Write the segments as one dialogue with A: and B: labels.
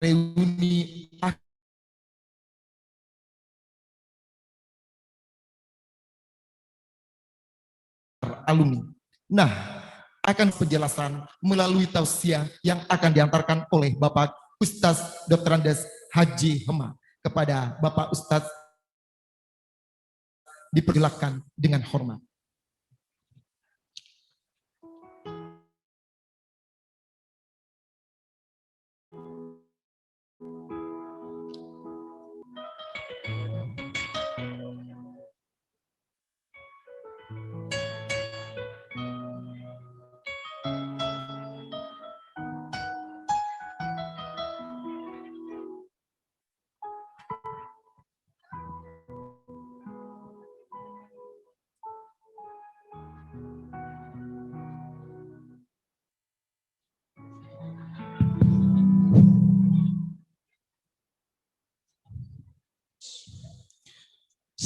A: reuni alumni. Nah, akan penjelasan melalui tausiah yang akan diantarkan oleh Bapak Ustaz Dr. Andes Haji Hema kepada Bapak Ustaz, dipersilakan dengan hormat.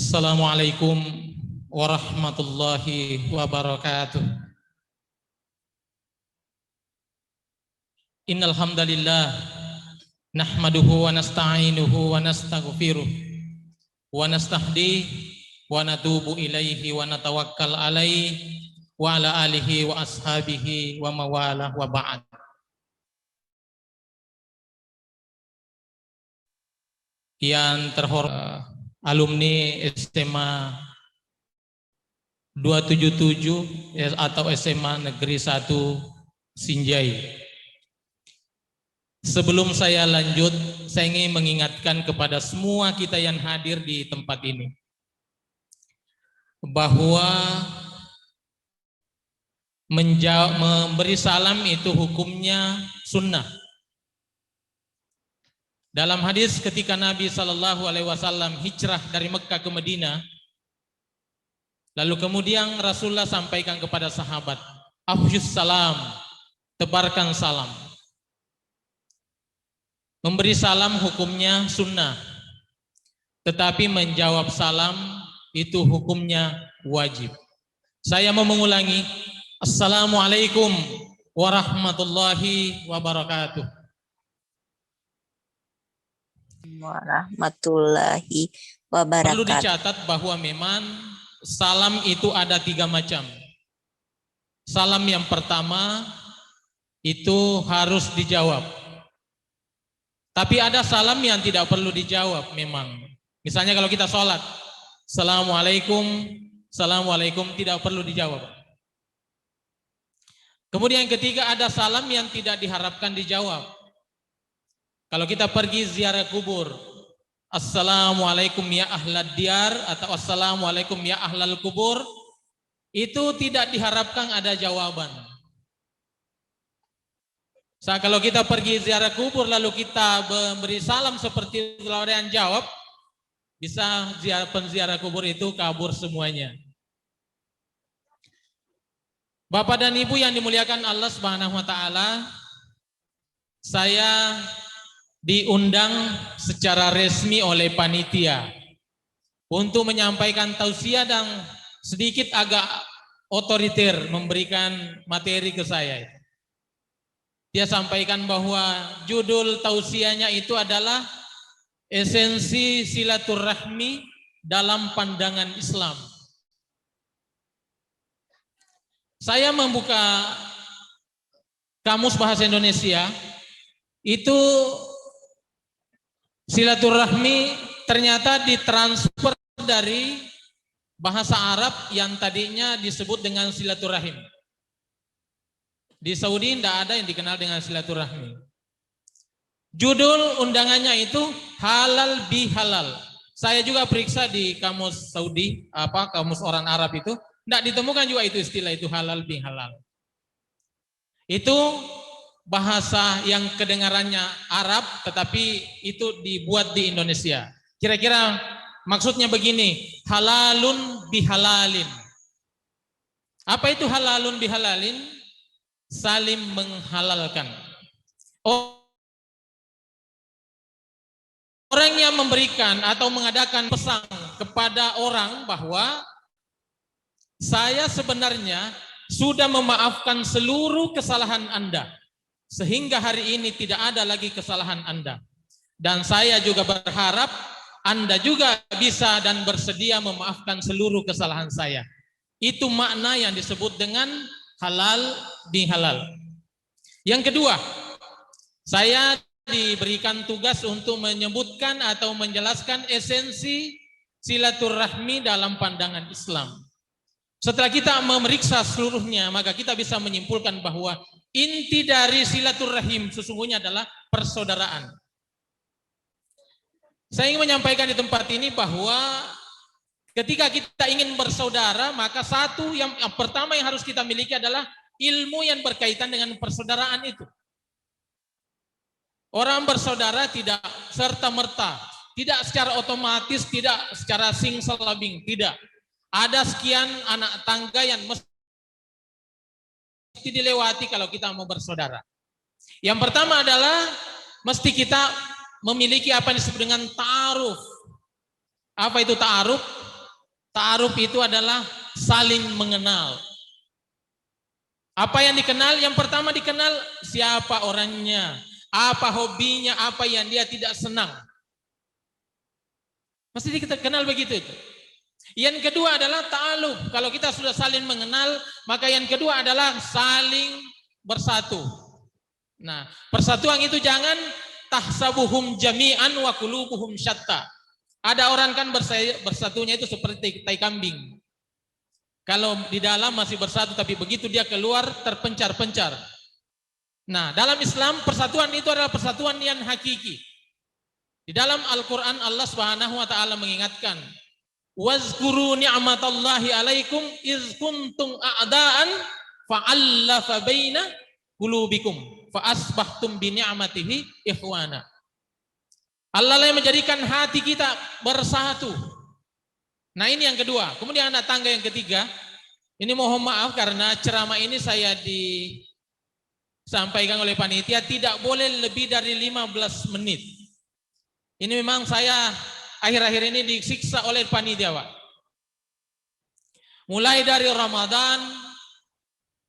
B: Assalamualaikum warahmatullahi wabarakatuh. Innal hamdalillah nahmaduhu wa nasta'inuhu wa nastaghfiruh wa nastahdihi wa natubu ilaihi wa natawakkal alaihi wa ala alihi wa ashabihi wa mawalah wa ba'd. Yang terhormat alumni SMA 277 atau SMA Negeri 1 Sinjai. Sebelum saya lanjut, saya ingin mengingatkan kepada semua kita yang hadir di tempat ini bahwa memberi salam itu hukumnya sunnah. Dalam hadis ketika Nabi SAW hijrah dari Mekah ke Madinah, lalu kemudian Rasulullah sampaikan kepada sahabat, afsyus salam, tebarkan salam. Memberi salam hukumnya sunnah, tetapi menjawab salam itu hukumnya wajib. Saya mau mengulangi, Assalamualaikum warahmatullahi wabarakatuh.
C: Warahmatullahi wabarakatuh.
B: Perlu dicatat bahwa memang salam itu ada 3 macam. Salam yang pertama itu harus dijawab. Tapi ada salam yang tidak perlu dijawab memang. Misalnya kalau kita sholat, Assalamualaikum, Assalamualaikum, tidak perlu dijawab. Kemudian yang ketiga ada salam yang tidak diharapkan dijawab. Kalau kita pergi ziarah kubur, Assalamualaikum ya ahlad diyar atau Assalamualaikum ya ahlal kubur, itu tidak diharapkan ada jawaban. Kalau kita pergi ziarah kubur lalu kita memberi salam seperti orang yang jawab, bisa penziarah kubur itu kabur semuanya. Bapak dan Ibu yang dimuliakan Allah Subhanahu wa taala, saya diundang secara resmi oleh panitia untuk menyampaikan tausiah dan sedikit agak otoriter memberikan materi ke saya. Dia sampaikan bahwa judul tausiahnya itu adalah esensi silaturahmi dalam pandangan Islam. Saya membuka Kamus Bahasa Indonesia, itu silaturahmi ternyata ditransfer dari bahasa Arab yang tadinya disebut dengan silaturahim. Di Saudi tidak ada yang dikenal dengan silaturahmi. Judul undangannya itu halal bihalal. Saya juga periksa di kamus Saudi, kamus orang Arab itu, tidak ditemukan juga itu istilah itu halal bihalal. Itu bahasa yang kedengarannya Arab, tetapi itu dibuat di Indonesia. Kira-kira maksudnya begini, halalun bihalalin. Apa itu halalun bihalalin? Saling menghalalkan. Orang yang memberikan atau mengadakan pesan kepada orang bahwa saya sebenarnya sudah memaafkan seluruh kesalahan Anda. sehingga hari ini tidak ada lagi kesalahan Anda. Dan saya juga berharap Anda juga bisa dan bersedia memaafkan seluruh kesalahan saya. Itu makna yang disebut dengan halal bihalal. Yang kedua, saya diberikan tugas untuk menyebutkan atau menjelaskan esensi silaturahmi dalam pandangan Islam. Setelah kita memeriksa seluruhnya, maka kita bisa menyimpulkan bahwa inti dari silaturahim sesungguhnya adalah persaudaraan. Saya ingin menyampaikan di tempat ini bahwa ketika kita ingin bersaudara, maka satu yang pertama yang harus kita miliki adalah ilmu yang berkaitan dengan persaudaraan itu. Orang bersaudara tidak serta-merta, tidak secara otomatis, tidak secara sing-selabing, tidak. Ada sekian anak tangga yang mesti dilewati kalau kita mau bersaudara. Yang pertama adalah mesti kita memiliki apa yang disebut dengan ta'aruf. Apa itu ta'aruf? Ta'aruf itu adalah saling mengenal. Apa yang dikenal? Yang pertama dikenal siapa orangnya, apa hobinya, apa yang dia tidak senang. Mesti kita kenal begitu itu. Yang kedua adalah ta'aluf. Kalau kita sudah saling mengenal, maka yang kedua adalah saling bersatu. Nah, persatuan itu jangan tahsabuhum jami'an wa qulubuhum syatta. Ada orang kan bersatunya itu seperti tai kambing. Kalau di dalam masih bersatu, tapi begitu dia keluar terpencar-pencar. Nah, dalam Islam persatuan itu adalah persatuan yang hakiki. Di dalam Al-Quran Allah Subhanahu wa ta'ala mengingatkan, wazkuru ni'matallahi alaikum iz kuntum a'daan fa'allafa baina qulubikum fa asbahtum bi ni'matihi ikhwana. Allah yang menjadikan hati kita bersatu. Nah, ini yang kedua. Kemudian anak tangga yang ketiga. Ini mohon maaf karena ceramah ini saya disampaikan oleh panitia tidak boleh lebih dari 15 menit. Ini memang saya akhir-akhir ini disiksa oleh panitia, Pak. Mulai dari Ramadan,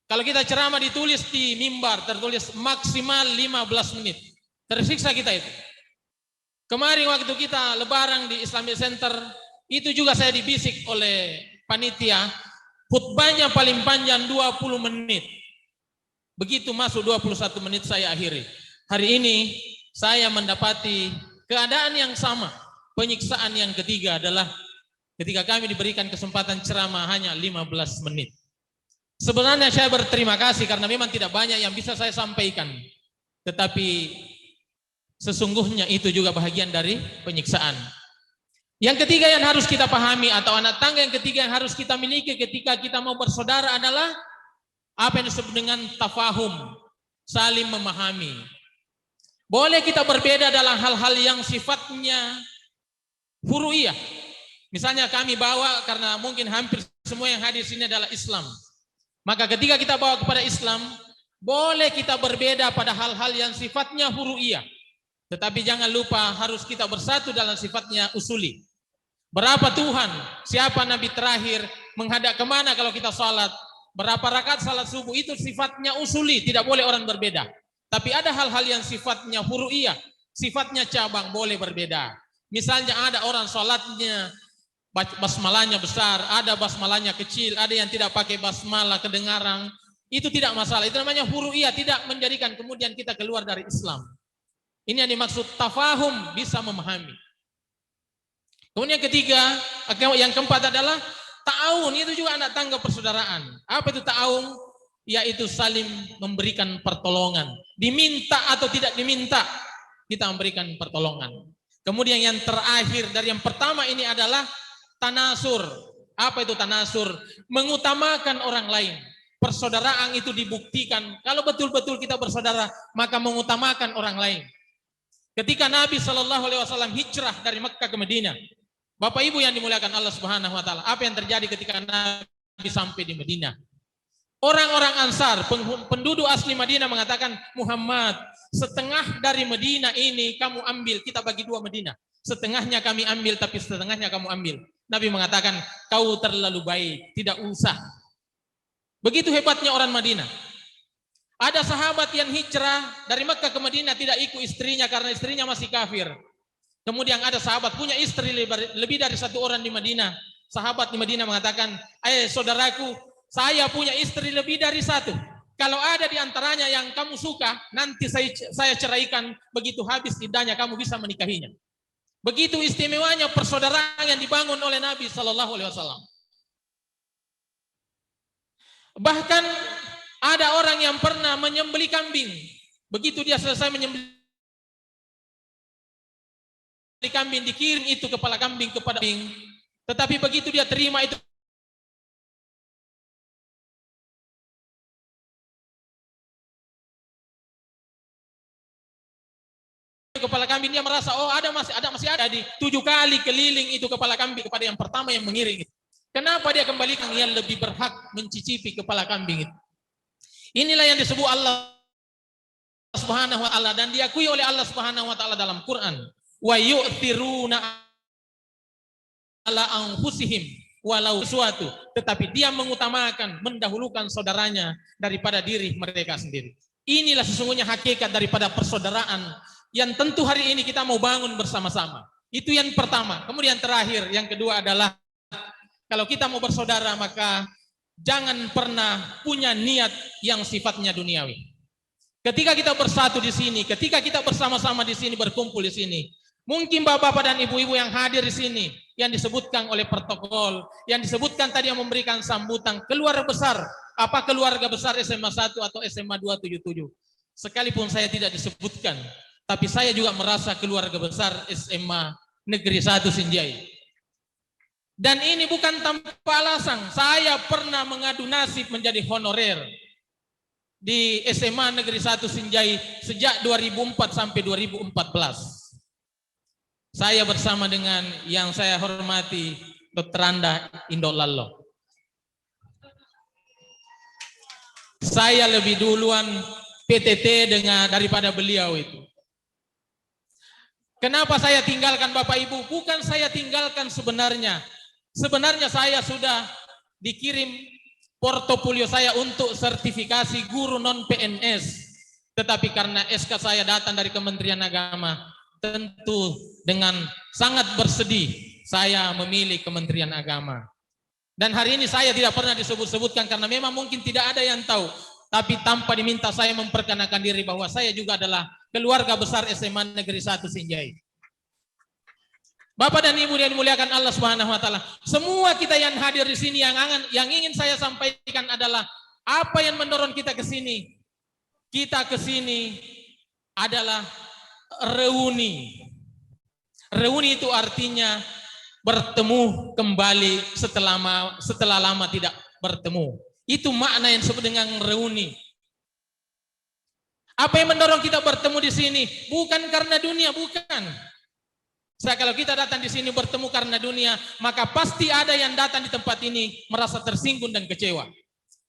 B: kalau kita ceramah ditulis di mimbar, tertulis maksimal 15 menit. Tersiksa kita itu. Kemarin waktu kita lebaran di Islamic Center, itu juga saya dibisik oleh panitia, khutbahnya paling panjang 20 menit. Begitu masuk 21 menit saya akhiri. Hari ini saya mendapati keadaan yang sama. Penyiksaan yang ketiga adalah ketika kami diberikan kesempatan ceramah hanya 15 menit. Sebenarnya saya berterima kasih karena memang tidak banyak yang bisa saya sampaikan. Tetapi sesungguhnya itu juga bahagian dari penyiksaan. Yang ketiga yang harus kita pahami atau anak tangga yang ketiga yang harus kita miliki ketika kita mau bersaudara adalah apa yang disebut dengan tafahum, saling memahami. Boleh kita berbeda dalam hal-hal yang sifatnya furu'iyah. Misalnya kami bawa karena mungkin hampir semua yang hadir sini adalah Islam. Maka ketika kita bawa kepada Islam, boleh kita berbeda pada hal-hal yang sifatnya furu'iyah. Tetapi jangan lupa harus kita bersatu dalam sifatnya usuli. Berapa Tuhan, siapa Nabi terakhir, menghadap kemana kalau kita salat, berapa rakaat salat subuh, itu sifatnya usuli, tidak boleh orang berbeda. Tapi ada hal-hal yang sifatnya furu'iyah, sifatnya cabang, boleh berbeda. Misalnya ada orang salatnya basmalahnya besar, ada basmalahnya kecil, ada yang tidak pakai basmalah kedengaran, itu tidak masalah. Itu namanya furu'iyah, tidak menjadikan kemudian kita keluar dari Islam. Ini yang dimaksud tafahum, bisa memahami. Kemudian yang ketiga, yang keempat adalah ta'awun, itu juga anak tangga persaudaraan. Apa itu ta'awun? Yaitu saling memberikan pertolongan. Diminta atau tidak diminta, kita memberikan pertolongan. Kemudian yang terakhir dari yang pertama ini adalah tanasur. Apa itu tanasur? Mengutamakan orang lain. Persaudaraan itu dibuktikan. Kalau betul-betul kita bersaudara, maka mengutamakan orang lain. Ketika Nabi SAW hijrah dari Mekkah ke Madinah, Bapak Ibu yang dimuliakan Allah Subhanahu Wa Taala, apa yang terjadi ketika Nabi sampai di Madinah? Orang-orang Ansar, penduduk asli Madinah mengatakan, Muhammad, setengah dari Madinah ini kamu ambil, kita bagi dua Madinah. Setengahnya kami ambil, tapi setengahnya kamu ambil. Nabi mengatakan, kau terlalu baik, tidak usah. Begitu hebatnya orang Madinah. Ada sahabat yang hijrah dari Mekah ke Madinah tidak ikut istrinya karena istrinya masih kafir. Kemudian ada sahabat punya istri lebih dari satu orang di Madinah. Sahabat di Madinah mengatakan, saudaraku, saya punya istri lebih dari satu. Kalau ada di antaranya yang kamu suka, nanti saya ceraikan. Begitu habis iddahnya kamu bisa menikahinya. Begitu istimewanya persaudaraan yang dibangun oleh Nabi Shallallahu Alaihi Wasallam. Bahkan ada orang yang pernah menyembelih kambing. Begitu dia selesai menyembelih kambing, dikirim itu kepala kambing kepada kambing. Tetapi begitu dia terima itu kepala kambing, dia merasa masih ada di 7 kali keliling itu kepala kambing kepada yang pertama yang mengiring itu. Kenapa dia kembalikan? Yang lebih berhak mencicipi kepala kambing itu. Inilah yang disebut Allah Subhanahu wa taala dan diakui oleh Allah Subhanahu wa taala dalam Quran. Wa yu'thiruna ala anfusihim walau suatu, tetapi dia mengutamakan, mendahulukan saudaranya daripada diri mereka sendiri. Inilah sesungguhnya hakikat daripada persaudaraan yang tentu hari ini kita mau bangun bersama-sama. Itu yang pertama. Kemudian terakhir, yang kedua adalah kalau kita mau bersaudara maka jangan pernah punya niat yang sifatnya duniawi. Ketika kita bersatu di sini, ketika kita bersama-sama di sini, berkumpul di sini, mungkin bapak-bapak dan ibu-ibu yang hadir di sini, yang disebutkan oleh protokol, yang disebutkan tadi yang memberikan sambutan, keluarga besar, apa keluarga besar SMA 1 atau SMA 277. Sekalipun saya tidak disebutkan, tapi saya juga merasa keluarga besar SMA Negeri 1 Sinjai. Dan ini bukan tanpa alasan. Saya pernah mengadu nasib menjadi honorer di SMA Negeri 1 Sinjai sejak 2004 sampai 2014. Saya bersama dengan yang saya hormati Dr. Anda Indolalo. Saya lebih duluan PTT daripada beliau itu. Kenapa saya tinggalkan Bapak Ibu? Bukan saya tinggalkan sebenarnya. Sebenarnya saya sudah dikirim portofolio saya untuk sertifikasi guru non-PNS. Tetapi karena SK saya datang dari Kementerian Agama, tentu dengan sangat bersedih saya memilih Kementerian Agama. Dan hari ini saya tidak pernah disebut-sebutkan karena memang mungkin tidak ada yang tahu. Tapi tanpa diminta saya memperkenalkan diri bahwa saya juga adalah keluarga besar SMA Negeri 1 Sinjai. Bapak dan Ibu yang dimuliakan Allah Subhanahu wa taala, semua kita yang hadir di sini yang ingin saya sampaikan adalah apa yang mendorong kita ke sini. Kita ke sini adalah reuni. Reuni itu artinya bertemu kembali setelah lama tidak bertemu. Itu makna yang disebut dengan reuni. Apa yang mendorong kita bertemu di sini? Bukan karena dunia, bukan. Kalau kita datang di sini bertemu karena dunia, maka pasti ada yang datang di tempat ini merasa tersinggung dan kecewa.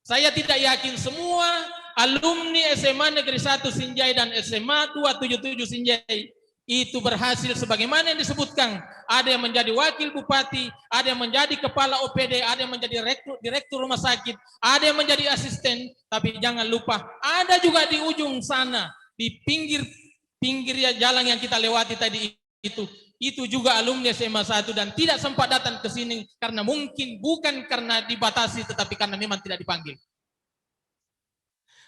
B: Saya tidak yakin semua alumni SMA Negeri 1 Sinjai dan SMA 277 Sinjai itu berhasil sebagaimana yang disebutkan. Ada yang menjadi wakil bupati, ada yang menjadi kepala OPD, ada yang menjadi direktur rumah sakit, ada yang menjadi asisten. Tapi jangan lupa, ada juga di ujung sana, di pinggir jalan yang kita lewati tadi itu juga alumni SMA 1 dan tidak sempat datang ke sini karena mungkin bukan karena dibatasi tetapi karena memang tidak dipanggil.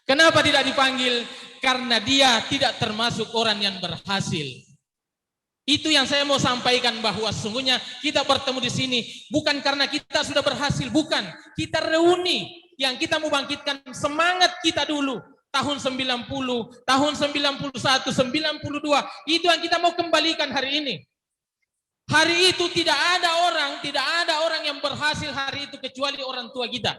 B: Kenapa tidak dipanggil? Karena dia tidak termasuk orang yang berhasil. Itu yang saya mau sampaikan bahwa sesungguhnya kita bertemu di sini bukan karena kita sudah berhasil, bukan. Kita reuni yang kita mau bangkitkan semangat kita dulu. Tahun 90, tahun 91, 92, itu yang kita mau kembalikan hari ini. Hari itu tidak ada orang yang berhasil hari itu kecuali orang tua kita.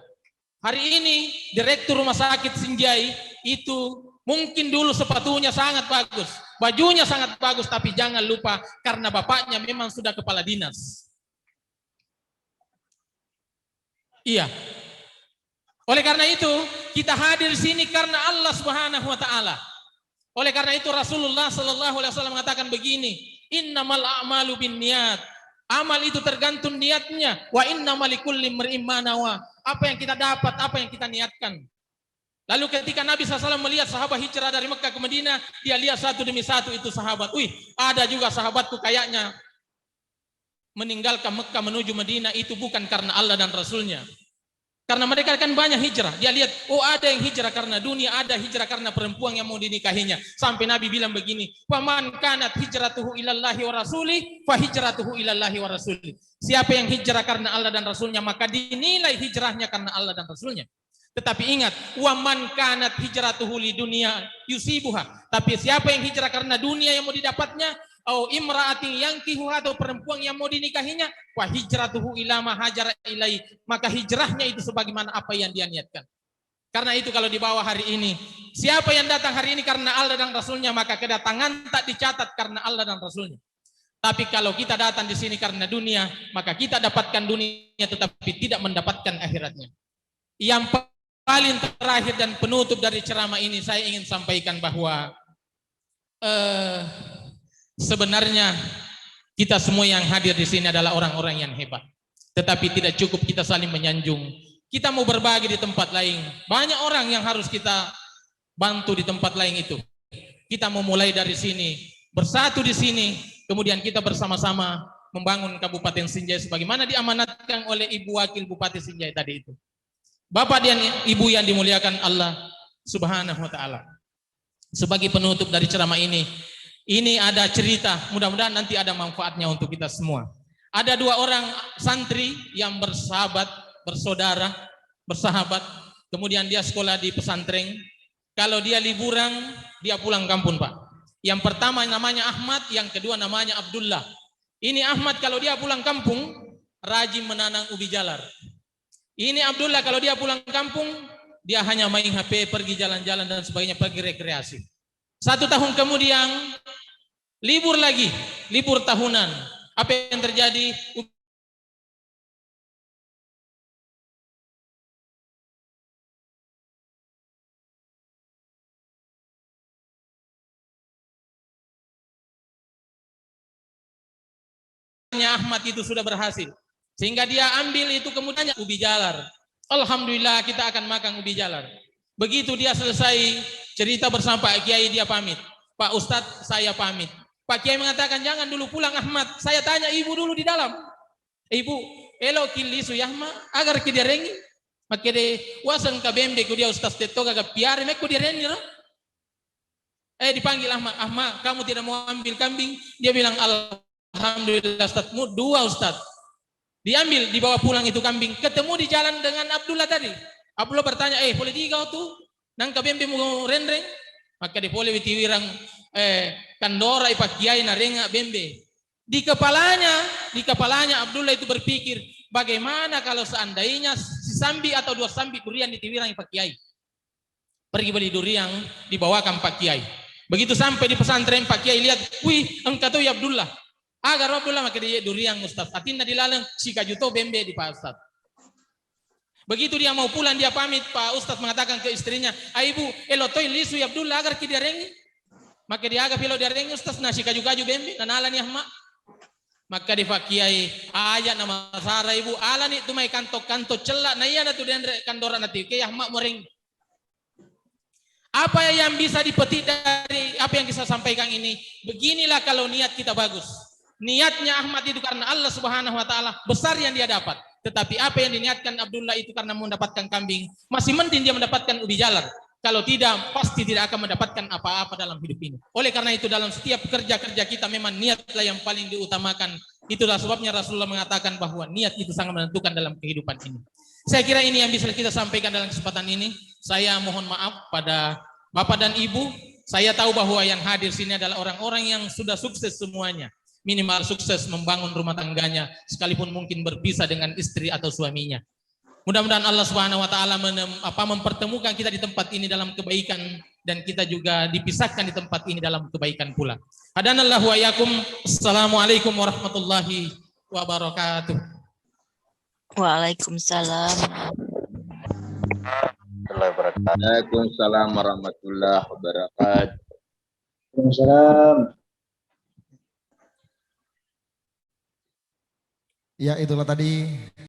B: Hari ini direktur rumah sakit Sinjai itu mungkin dulu sepatunya sangat bagus, bajunya sangat bagus, tapi jangan lupa karena bapaknya memang sudah kepala dinas. Iya. Oleh karena itu kita hadir di sini karena Allah Subhanahu wa taala. Oleh karena itu Rasulullah sallallahu alaihi wasallam mengatakan begini, innamal a'malu binniyat. Amal itu tergantung niatnya. Wa innamal likulli imri'in ma nawa. Apa yang kita dapat, apa yang kita niatkan. Lalu ketika Nabi SAW melihat sahabat hijrah dari Mekah ke Madinah, dia lihat satu demi satu itu sahabat. Wih, ada juga sahabatku kayaknya meninggalkan Mekah menuju Madinah itu bukan karena Allah dan Rasulnya. Karena mereka kan banyak hijrah. Dia lihat, oh ada yang hijrah karena dunia, ada hijrah karena perempuan yang mau dinikahinya. Sampai Nabi bilang begini, "Faman kanat hijratuhu ilallahi wa rasulih, fa hijratuhu ilallahi wa rasulih." Siapa yang hijrah karena Allah dan Rasulnya, maka dinilai hijrahnya karena Allah dan Rasulnya. Tetapi ingat, waman kanat hijratuhu li dunia yusibuha. Tapi siapa yang hijrah karena dunia yang mau didapatnya, au imra'atin yankihuha, atau perempuan yang mau dinikahinya, wa hijratuhu ila ma hajara ilai, maka hijrahnya itu sebagaimana apa yang dia niatkan. Karena itu kalau dibawa hari ini, siapa yang datang hari ini karena Allah dan Rasulnya, maka kedatangan tak dicatat karena Allah dan Rasulnya. Tapi kalau kita datang di sini karena dunia, maka kita dapatkan dunia tetapi tidak mendapatkan akhiratnya. Yang paling terakhir dan penutup dari ceramah ini, saya ingin sampaikan bahwa sebenarnya kita semua yang hadir di sini adalah orang-orang yang hebat. Tetapi tidak cukup kita saling menyanjung. Kita mau berbagi di tempat lain. Banyak orang yang harus kita bantu di tempat lain itu. Kita mau mulai dari sini, bersatu di sini, kemudian kita bersama-sama membangun Kabupaten Sinjai sebagaimana diamanatkan oleh Ibu Wakil Bupati Sinjai tadi itu. Bapak dan Ibu yang dimuliakan Allah Subhanahu wa taala. Sebagai penutup dari ceramah ini ada cerita, mudah-mudahan nanti ada manfaatnya untuk kita semua. Ada dua orang santri yang bersahabat, bersaudara, bersahabat, kemudian dia sekolah di pesantren. Kalau dia liburan, dia pulang kampung, Pak. Yang pertama namanya Ahmad, yang kedua namanya Abdullah. Ini Ahmad kalau dia pulang kampung, rajin menanam ubi jalar. Ini Abdullah kalau dia pulang kampung, dia hanya main HP, pergi jalan-jalan dan sebagainya, pergi rekreasi. 1 tahun kemudian, libur lagi, libur tahunan. Apa yang terjadi? Ahmad itu sudah berhasil. Sehingga dia ambil itu kemudian ubi jalar. Alhamdulillah kita akan makan ubi jalar. Begitu dia selesai cerita bersama Pak Kiai, dia pamit. Pak Ustadz, saya pamit. Pak Kiai mengatakan, jangan dulu pulang Ahmad. Saya tanya ibu dulu di dalam. Ibu, elo kili suyahma agar kita rengi. Maka de wasan kabembe ku dia Ustadz teto kagak piare mek ku dia rengi. Dipanggil Ahmad. Ahmad, kamu tidak mau ambil kambing? Dia bilang, alhamdulillah Ustadz, 2 Ustadz. Diambil, dibawa pulang itu kambing. Ketemu di jalan dengan Abdullah tadi. Abdullah bertanya, boleh tiga tu? Nang kabembe mo renreng? Maka di boleh witiwirang kandora ipak kiai na renga bembe. Di kepalanya Abdullah itu berpikir, bagaimana kalau seandainya sambi atau 2 sambi durian ditiwirang ipak kiai? Pergi beli durian, dibawakan Pak Kiai. Begitu sampai di pesantren, Pak Kiai lihat, wih, engkau tuh ya Abdullah. Agar Abdullah maka dia durian Ustaz. Atinda dilalang si kajuto bembe di Pak Ustaz. Begitu dia mau pulang, dia pamit, Pak Ustaz mengatakan ke istrinya, ibu, elotoi lisu ya Abdullah agar kita rengi. Maka dia agak pilo dia rengi Ustaz, nasi kaju-kaju bembe, nanalan ya mak. Maka di Pak Kiai, ayat nama Sarah ibu, ala nih tumai kanto-kanto celak, nah iya tu dendre kandora nanti, kayak mak mereng. Apa yang bisa dipetik dari apa yang kita sampaikan ini? Beginilah kalau niat kita bagus. Niatnya Ahmad itu karena Allah Subhanahu wa taala, besar yang dia dapat. Tetapi apa yang diniatkan Abdullah itu karena mendapatkan kambing, masih mending dia mendapatkan ubi jalar. Kalau tidak, pasti tidak akan mendapatkan apa-apa dalam hidup ini. Oleh karena itu dalam setiap kerja-kerja kita memang niatlah yang paling diutamakan. Itulah sebabnya Rasulullah mengatakan bahwa niat itu sangat menentukan dalam kehidupan ini. Saya kira ini yang bisa kita sampaikan dalam kesempatan ini. Saya mohon maaf pada Bapak dan Ibu. Saya tahu bahwa yang hadir sini adalah orang-orang yang sudah sukses semuanya. Minimal sukses membangun rumah tangganya, sekalipun mungkin berpisah dengan istri atau suaminya. Mudah-mudahan Allah Subhanahu wa taala mempertemukan kita di tempat ini dalam kebaikan, dan kita juga dipisahkan di tempat ini dalam kebaikan pula. Hadanallahu wa iyyakum. Assalamualaikum warahmatullahi wabarakatuh.
C: Waalaikumsalam.
D: Waalaikumsalam warahmatullahi wabarakatuh.
E: Waalaikumsalam.
A: Ya, itulah tadi